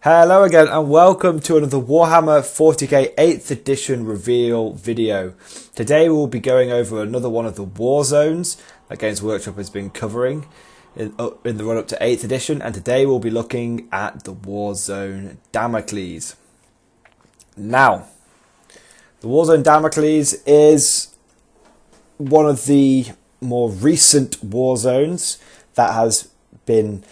Hello again and welcome to another Warhammer 40k 8th edition reveal video. Today we will be going over another one of the war zones that Games Workshop has been covering in the run up to 8th edition, and today we'll be looking at the war zone Damocles. Now, the war zone Damocles is one of the more recent war zones that has been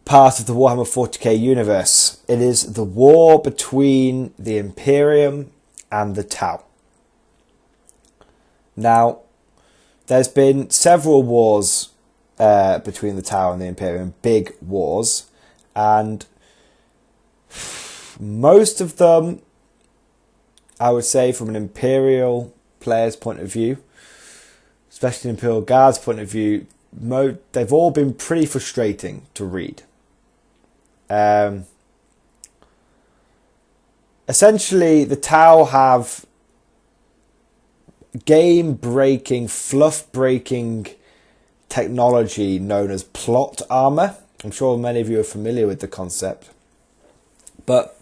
part of the Warhammer 40k universe. It is the war between the Imperium and the Tau. Now, there's been several wars between the Tau and the Imperium, big wars, and most of them, I would say, from an Imperial player's point of view, especially an Imperial Guard's point of view, they've all been pretty frustrating to read. Essentially, the Tau have game-breaking, fluff-breaking technology known as plot armour. I'm sure many of you are familiar with the concept. But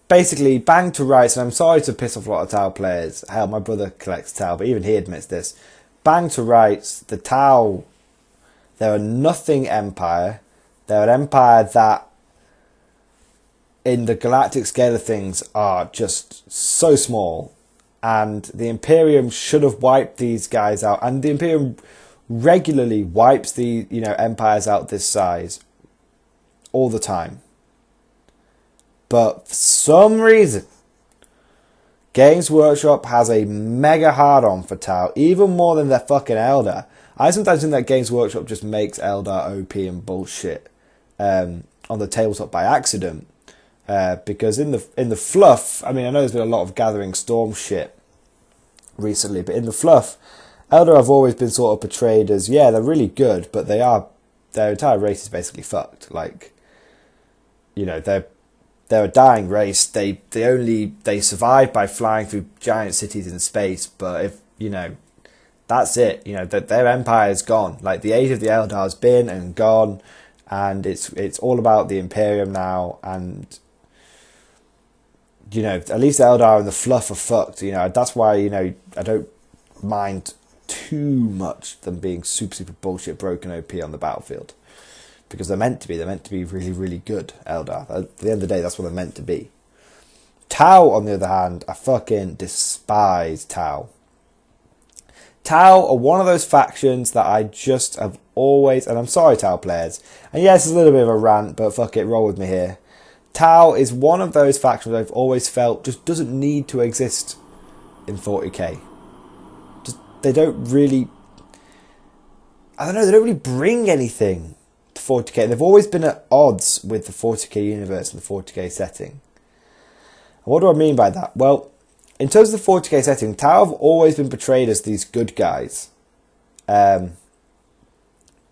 basically, bang to rights, and I'm sorry to piss off a lot of Tau players. Hell, my brother collects Tau, but even he admits this. Bang to rights, the Tau, they're a nothing empire. They're an empire that, in the galactic scale of things, are just so small, and the Imperium should have wiped these guys out, and the Imperium regularly wipes the empires out this size all the time. But for some reason, Games Workshop has a mega hard-on for Tau, even more than their fucking Eldar. I sometimes think that Games Workshop just makes Eldar OP and bullshit on the tabletop by accident. Because in the fluff, I mean, I know there's been a lot of Gathering Storm shit recently, but in the fluff, Eldar have always been sort of portrayed as, yeah, they're really good, but their entire race is basically fucked. Like, they're a dying race. They survive by flying through giant cities in space, but if that's it. Their empire is gone. Like, the age of the Eldar has been and gone, and it's all about the Imperium now. And at least the Eldar and the fluff are fucked. That's why I don't mind too much them being super bullshit broken OP on the battlefield, because they're meant to be. They're meant to be really, really good Eldar. At the end of the day, that's what they're meant to be. Tau, on the other hand, I fucking despise Tau. Tau are one of those factions that I just have always, and I'm sorry Tau players, and yes, it's a little bit of a rant, but fuck it, roll with me here. Tau is one of those factions I've always felt just doesn't need to exist in 40k. They don't really, they don't really bring anything to 40k. They've always been at odds with the 40k universe and the 40k setting. And what do I mean by that? Well, in terms of the 40k setting, Tau have always been portrayed as these good guys. Now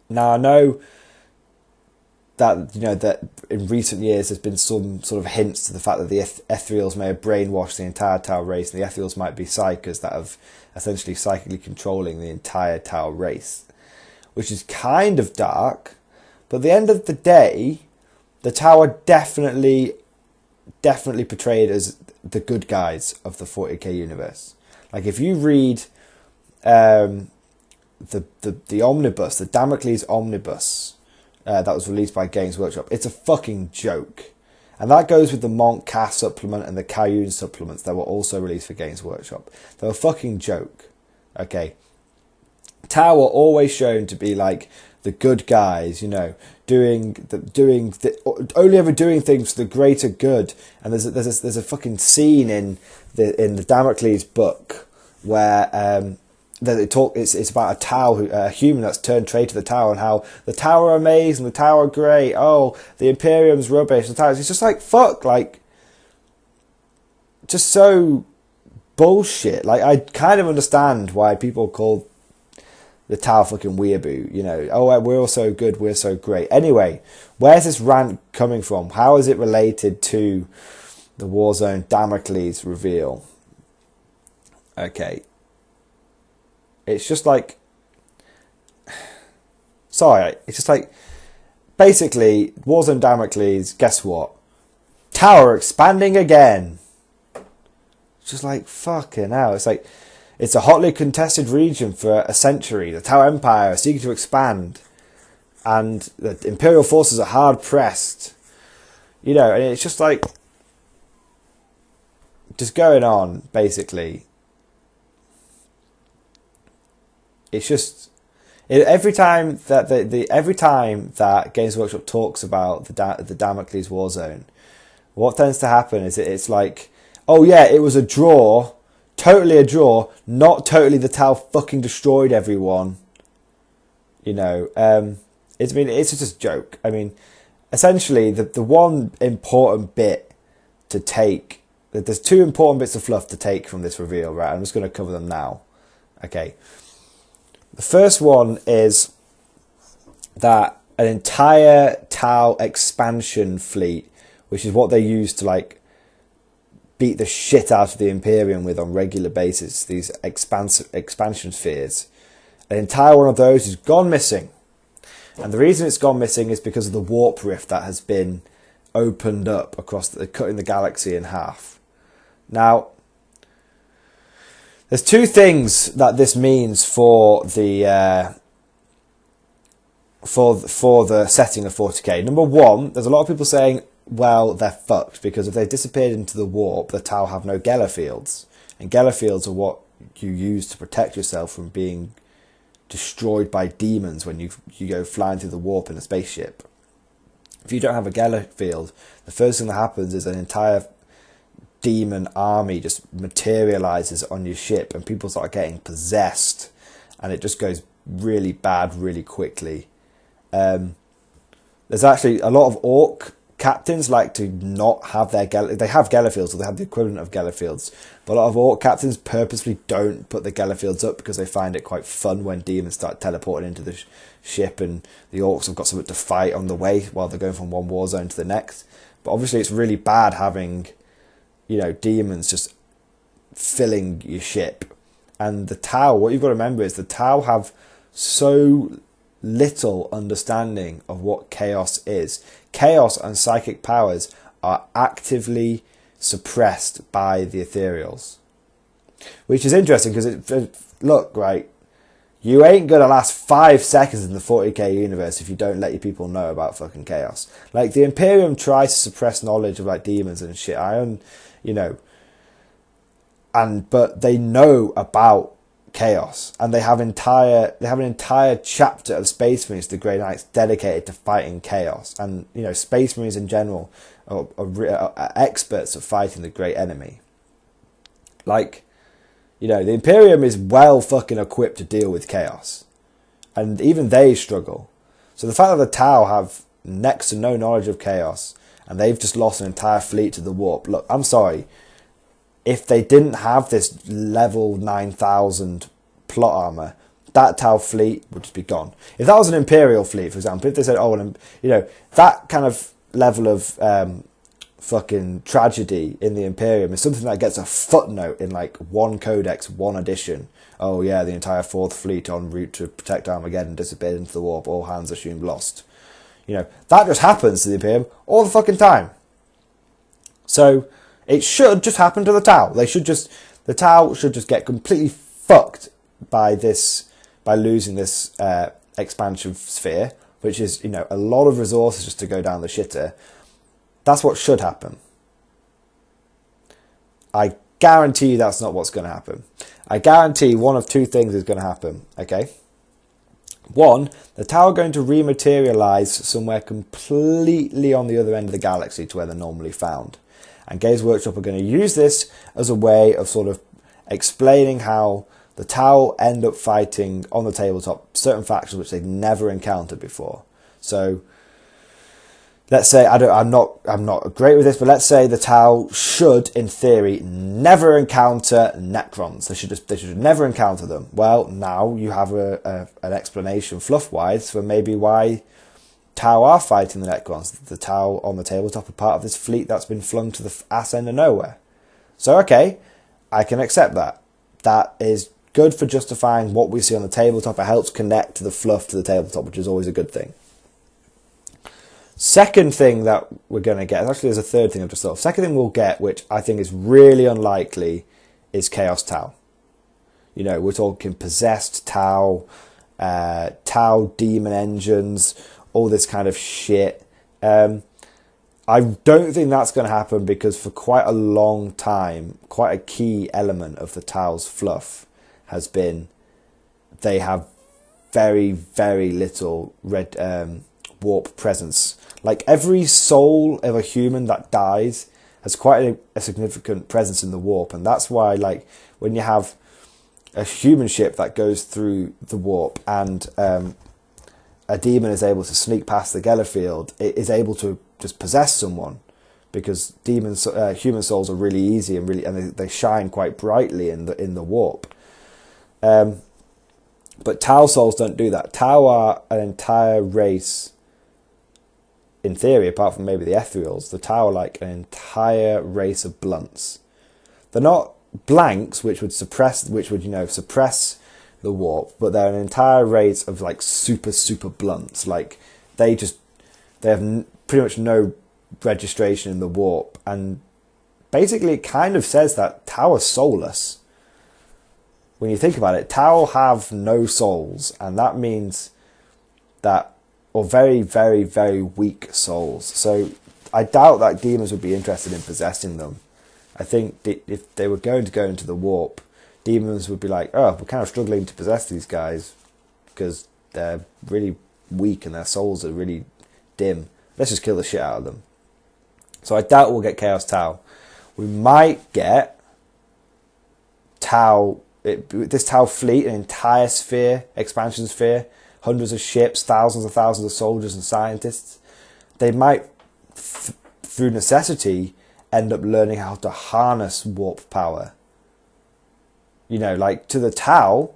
I know that that in recent years there's been some sort of hints to the fact that the Ethereals may have brainwashed the entire Tau race, and the Ethereals might be psychers that have essentially psychically controlling the entire Tau race, which is kind of dark. But at the end of the day, the Tau are definitely portrayed as the good guys of the 40k universe. Like, if you read the omnibus, the Damocles omnibus that was released by Games Workshop, it's a fucking joke. And that goes with the Monk Cast supplement and the Cayune supplements that were also released for Games Workshop. They're a fucking joke. Okay. Tau are always shown to be like the good guys, only ever doing things for the greater good. And there's a fucking scene in the Damocles book where it's about a Tau, a human that's turned traitor to the Tau, and how the Tau are amazing, the Tau are great. Oh, the Imperium's rubbish. The Tau, it's just like fuck, like just so bullshit. Like, I kind of understand why people call the Tau fucking weeaboo. Oh, we're all so good, we're so great. Anyway, where's this rant coming from? How is it related to the Warzone Damocles reveal? Okay. It's just like... Sorry, it's just like... basically, Warzone Damocles, guess what? Tower expanding again. Just like, fucking hell. It's like, it's a hotly contested region for a century. The Tower Empire is seeking to expand. And the Imperial forces are hard pressed. You know, and it's just like, just going on, basically. It's just, every time that every time that Games Workshop talks about the Damocles Warzone, what tends to happen is it's like, oh yeah, it was a draw, totally a draw, not totally the Tau fucking destroyed everyone. You know, it's just a joke. I mean, essentially, the one important bit to take, there's two important bits of fluff to take from this reveal, right? I'm just going to cover them now. Okay. The first one is that an entire Tau expansion fleet, which is what they use to like beat the shit out of the Imperium with on regular basis, these expansion spheres, an entire one of those has gone missing. And the reason it's gone missing is because of the warp rift that has been opened up across cutting the galaxy in half. Now, there's two things that this means for the for the setting of 40k. Number one, there's a lot of people saying, well, they're fucked, because if they disappeared into the warp, the Tau have no Geller fields. And Geller fields are what you use to protect yourself from being destroyed by demons when you go flying through the warp in a spaceship. If you don't have a Geller field, the first thing that happens is an entire demon army just materializes on your ship and people start getting possessed, and it just goes really bad really quickly. There's actually a lot of orc captains like to not have their Geller. They have Geller fields, or they have the equivalent of Geller fields, but a lot of orc captains purposely don't put the Geller fields up because they find it quite fun when demons start teleporting into the ship and the orcs have got something to fight on the way while they're going from one war zone to the next. But obviously it's really bad having, you know, demons just filling your ship. And the Tau, what you've got to remember is the Tau have so little understanding of what chaos is. Chaos and psychic powers are actively suppressed by the ethereals, which is interesting because look, right, you ain't gonna last 5 seconds in the 40k universe if you don't let your people know about fucking chaos. Like, the Imperium tries to suppress knowledge of like demons and shit, you know, but they know about chaos, and they have an entire chapter of Space Marines, the Grey Knights, dedicated to fighting chaos. And you know, Space Marines in general are experts at fighting the great enemy. Like, you know, the Imperium is well fucking equipped to deal with chaos, and even they struggle. So the fact that the Tau have next to no knowledge of chaos and they've just lost an entire fleet to the warp. Look, I'm sorry. If they didn't have this level 9,000 plot armor, that Tau fleet would just be gone. If that was an Imperial fleet, for example, if they said, oh, you know, that kind of level of fucking tragedy in the Imperium is something that gets a footnote in like one codex, one edition. Oh yeah, the entire 4th fleet en route to protect Armageddon disappeared into the warp, all hands assumed lost. You know, that just happens to the Imperium all the fucking time. So it should just happen to the Tau. The Tau should just get completely fucked by losing this expansion sphere, which is, you know, a lot of resources just to go down the shitter. That's what should happen. I guarantee you that's not what's going to happen. I guarantee one of two things is going to happen, okay? One, the Tau are going to rematerialize somewhere completely on the other end of the galaxy to where they're normally found. And Games Workshop are going to use this as a way of sort of explaining how the Tau end up fighting on the tabletop certain factions which they've never encountered before. So let's say, I'm not great with this, but let's say the Tau should, in theory, never encounter Necrons. They should never encounter them. Well, now you have an explanation, fluff-wise, for maybe why Tau are fighting the Necrons. The Tau on the tabletop are part of this fleet that's been flung to the ass end of nowhere. So, okay, I can accept that. That is good for justifying what we see on the tabletop. It helps connect to the fluff to the tabletop, which is always a good thing. Second thing that we're going to get, actually there's a third thing I've just thought of. Second thing we'll get, which I think is really unlikely, is Chaos Tau. You know, we're talking possessed Tau, Tau demon engines, all this kind of shit. I don't think that's going to happen because for quite a long time, quite a key element of the Tau's fluff has been they have very, very little red warp presence. Like every soul of a human that dies has quite a significant presence in the warp, and that's why, like, when you have a human ship that goes through the warp and a demon is able to sneak past the Geller field, it is able to just possess someone, because demons, human souls are really easy and they shine quite brightly in the warp. But Tau souls don't do that. Tau are an entire race. In theory, apart from maybe the ethereals, the Tau are like an entire race of blunts. They're not blanks, which would suppress the warp, but they're an entire race of like super blunts. Like they have pretty much no registration in the warp, and basically it kind of says that Tau are soulless. When you think about it, Tau have no souls, and that means that, or very, very, very weak souls. So I doubt that demons would be interested in possessing them. I think if they were going to go into the warp, demons would be like, oh, we're kind of struggling to possess these guys because they're really weak and their souls are really dim. Let's just kill the shit out of them. So I doubt we'll get Chaos Tau. We might get Tau, this Tau fleet, an entire sphere, expansion sphere, hundreds of ships, thousands of soldiers and scientists. They might, through necessity, end up learning how to harness warp power. You know, like to the Tau,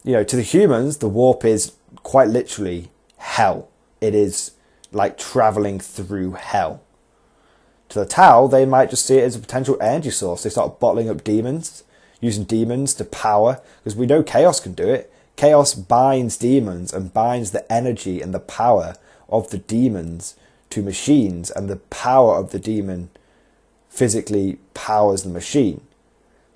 you know, to the humans, the warp is quite literally hell. It is like traveling through hell. To the Tau, they might just see it as a potential energy source. They start bottling up demons, using demons to power, because we know Chaos can do it. Chaos binds demons and binds the energy and the power of the demons to machines, and the power of the demon physically powers the machine.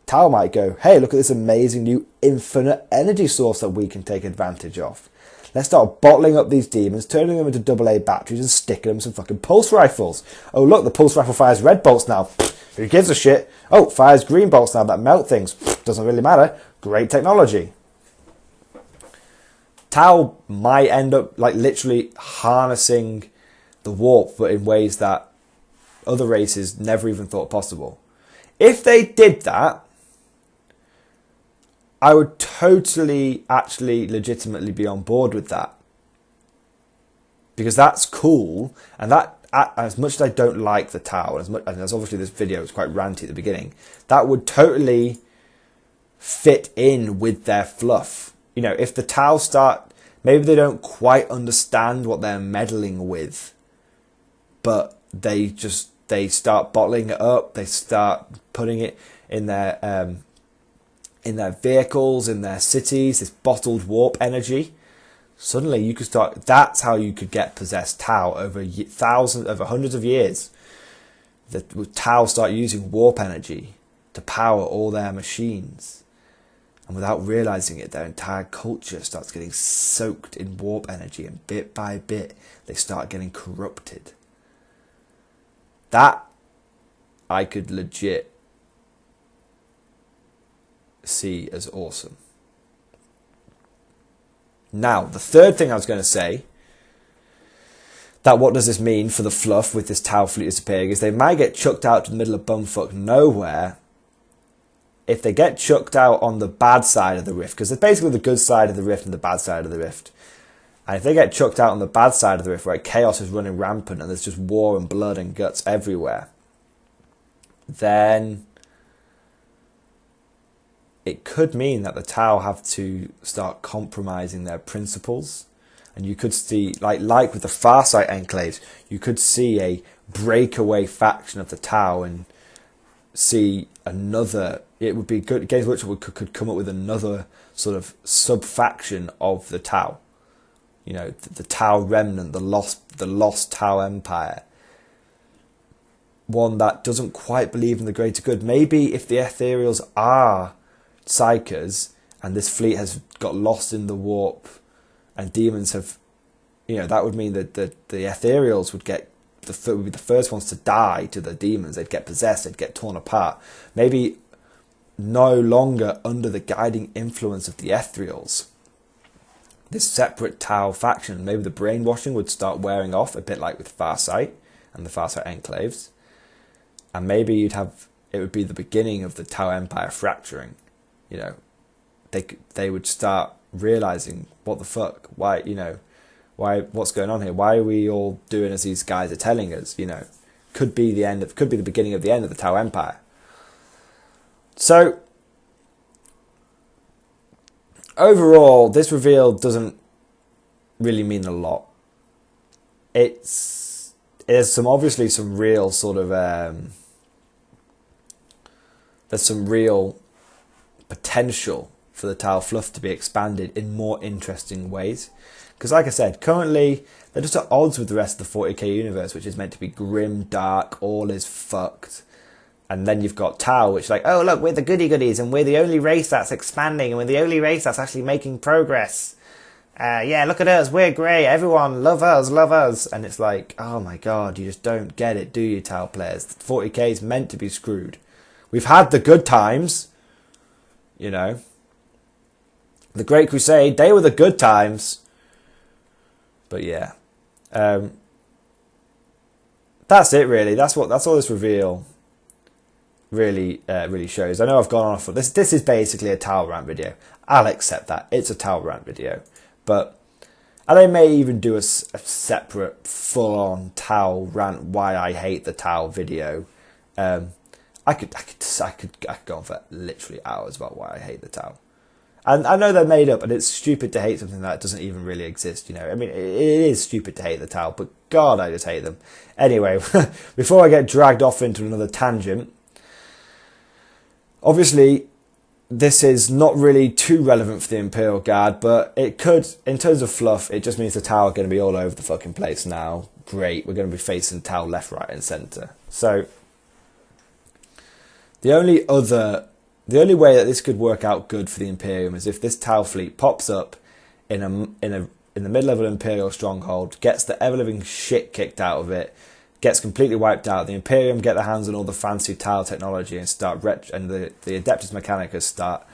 Tau might go, hey, look at this amazing new infinite energy source that we can take advantage of. Let's start bottling up these demons, turning them into AA batteries and sticking them some fucking pulse rifles. Oh, look, the pulse rifle fires red bolts now. Who gives a shit? Oh, fires green bolts now that melt things. Doesn't really matter. Great technology. Tau might end up like literally harnessing the warp, but in ways that other races never even thought possible. If they did that, I would totally, actually, legitimately be on board with that. Because that's cool, and that, as much as I don't like the Tau, and as obviously this video is quite ranty at the beginning, that would totally fit in with their fluff. You know, if the Tau start, maybe they don't quite understand what they're meddling with, but they start bottling it up, they start putting it in their vehicles, in their cities, this bottled warp energy. Suddenly you could start, that's how you could get possessed Tau over hundreds of years. The Tau start using warp energy to power all their machines. And without realizing it, their entire culture starts getting soaked in warp energy, and bit by bit, they start getting corrupted. That I could legit see as awesome. Now, the third thing I was going to say, that what does this mean for the fluff with this Tau fleet disappearing, is they might get chucked out to the middle of bumfuck nowhere. If they get chucked out on the bad side of the rift, because there's basically the good side of the rift and the bad side of the rift. And if they get chucked out on the bad side of the rift, where chaos is running rampant and there's just war and blood and guts everywhere, then it could mean that the Tau have to start compromising their principles. And you could see, like with the Farsight enclaves, you could see a breakaway faction of the Tau and see another. It would be good. Games Workshop could come up with another sort of sub-faction of the Tau. you know, the Tau remnant, the lost Tau Empire. One that doesn't quite believe in the greater good. Maybe if the Ethereals are Psykers and this fleet has got lost in the warp and demons have, you know, that would mean that the Ethereals would be the first ones to die to the demons. They'd get possessed, they'd get torn apart. Maybe no longer under the guiding influence of the Ethereals. This separate Tau faction, maybe the brainwashing would start wearing off, a bit like with Farsight and the Farsight Enclaves. And maybe it would be the beginning of the Tau Empire fracturing. You know, they would start realizing, what the fuck, why, you know, what's going on here? Why are we all doing as these guys are telling us? You know, could be the beginning of the end of the Tau Empire. So overall, this reveal doesn't really mean a lot. There's obviously some real sort of there's some real potential for the Tau fluff to be expanded in more interesting ways. Because like I said, currently they're just at odds with the rest of the 40k universe, which is meant to be grim, dark, all is fucked. And then you've got Tau, which is like, oh look, we're the goody goodies and we're the only race that's expanding and we're the only race that's actually making progress. Yeah, look at us, we're great, everyone, love us. And it's like, oh my god, you just don't get it, do you, Tau players? 40k is meant to be screwed. We've had the good times, you know. The Great Crusade, they were the good times. But yeah. That's it really. That's all this reveal really shows. I know I've gone on for this. This is basically a Tau rant video. I'll accept that. It's a Tau rant video. And I may even do a separate full-on Tau rant why I hate the Tau video. I could go on for literally hours about why I hate the Tau. And I know they're made up, and it's stupid to hate something that doesn't even really exist, you know. I mean, it is stupid to hate the Tau, but God, I just hate them. Anyway, before I get dragged off into another tangent, obviously, this is not really too relevant for the Imperial Guard, but it could, in terms of fluff, it just means the Tau are going to be all over the fucking place now. Great, we're going to be facing Tau left, right, and centre. So, the only way that this could work out good for the Imperium is if this Tau fleet pops up in the middle of an Imperial stronghold, gets the ever-living shit kicked out of it, gets completely wiped out. The Imperium get their hands on all the fancy Tau technology and and the Adeptus Mechanicus start,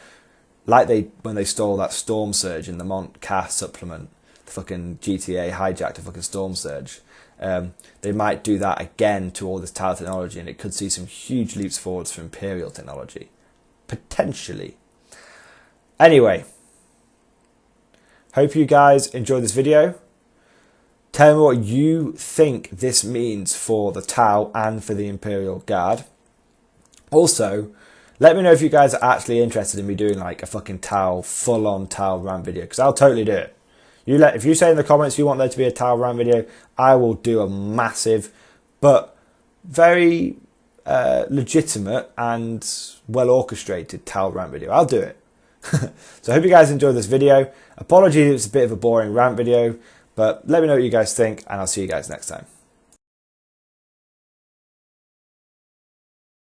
like when they stole that Storm Surge in the Mont Cass supplement, the fucking GTA hijacked a fucking Storm Surge. They might do that again to all this Tau technology, and it could see some huge leaps forwards for Imperial technology. Potentially. Anyway, hope you guys enjoyed this video. Tell me what you think this means for the Tau and for the Imperial Guard. Also, let me know if you guys are actually interested in me doing like a fucking full-on Tau rant video, because I'll totally do it. If you say in the comments you want there to be a Tau rant video, I will do a massive but very legitimate and well orchestrated Tau rant video. I'll do it. So I hope you guys enjoyed this video. Apologies, it's a bit of a boring rant video, but let me know what you guys think, and I'll see you guys next time.